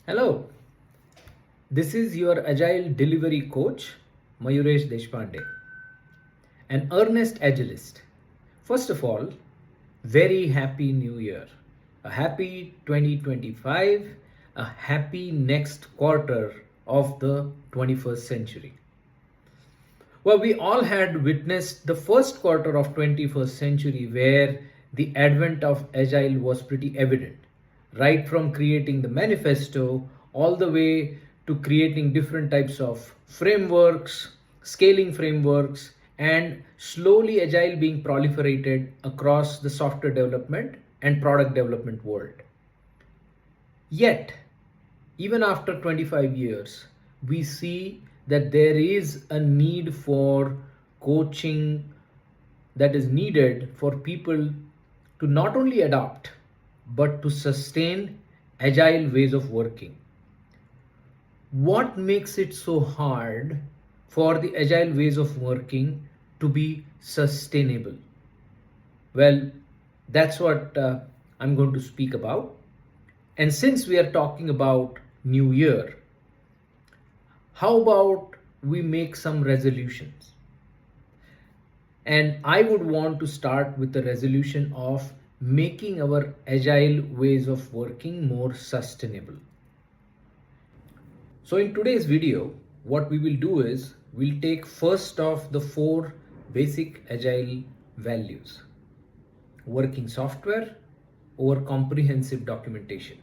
Hello, this is your Agile Delivery Coach, Mayuresh Deshpande, an earnest agilist. First of all, very happy new year. A happy 2025, a happy next quarter of the 21st century. Well, we all had witnessed the first quarter of 21st century where the advent of Agile was pretty evident, right from creating the manifesto all the way to creating different types of frameworks, scaling frameworks, and slowly Agile being proliferated across the software development and product development world. Yet, even after 25 years, we see that there is a need for coaching that is needed for people to not only adopt but to sustain agile ways of working. What makes it so hard for the agile ways of working to be sustainable? Well, that's what I'm going to speak about. And since we are talking about New Year, how about we make some resolutions? And I would want to start with the resolution of making our agile ways of working more sustainable. So in today's video, what we will do is we'll take first of the 4 basic agile values: working software over comprehensive documentation.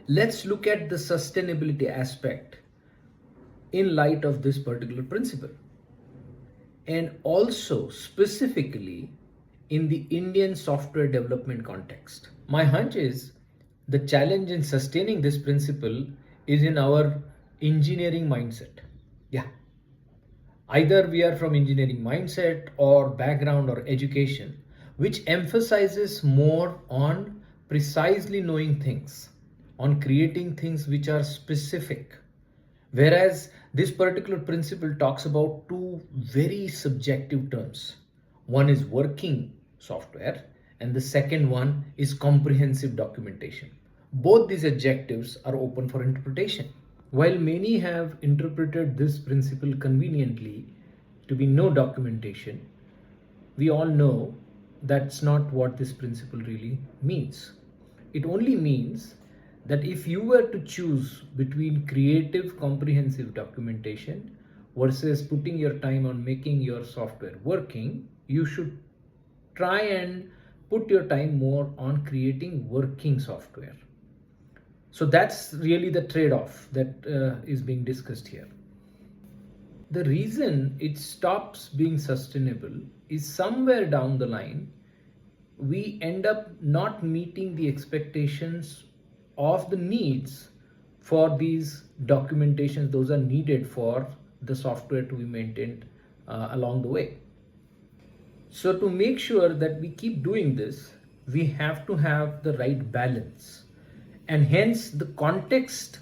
Let's look at the sustainability aspect in light of this particular principle, and also specifically in the Indian software development context. My hunch is the challenge in sustaining this principle is in our engineering mindset. Yeah, either we are from engineering mindset or background or education, which emphasizes more on precisely knowing things, on creating things which are specific. Whereas this particular principle talks about 2 very subjective terms. One is working software, and the second one is comprehensive documentation. Both these adjectives are open for interpretation. While many have interpreted this principle conveniently to be no documentation, we all know that's not what this principle really means. It only means that if you were to choose between creative comprehensive documentation versus putting your time on making your software working, you should try and put your time more on creating working software. So that's really the trade-off that is being discussed here. The reason it stops being sustainable is somewhere down the line, we end up not meeting the expectations of the needs for these documentations. Those are needed for the software to be maintained along the way. So to make sure that we keep doing this, we have to have the right balance, and hence the context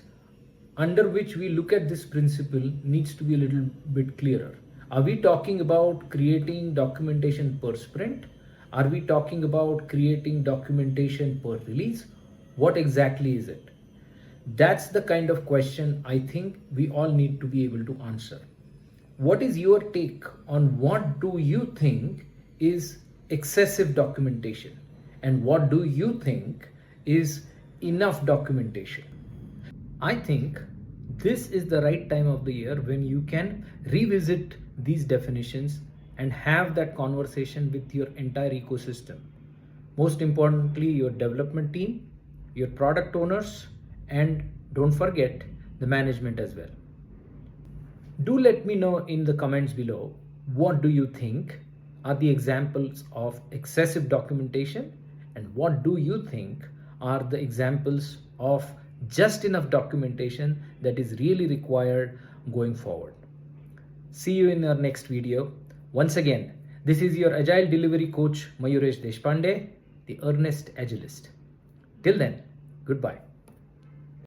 under which we look at this principle needs to be a little bit clearer. Are we talking about creating documentation per sprint? Are we talking about creating documentation per release? What exactly is it? That's the kind of question I think we all need to be able to answer. What is your take on what do you think is excessive documentation, and what do you think is enough documentation? I think this is the right time of the year when you can revisit these definitions and have that conversation with your entire ecosystem. Most importantly, your development team, your product owners, and don't forget the management as well. Do let me know in the comments below, what do you think are the examples of excessive documentation, and what do you think are the examples of just enough documentation that is really required going forward. See you in our next video. Once again, this is your Agile Delivery Coach Mayuresh Deshpande, the earnest agilist. Till then, goodbye.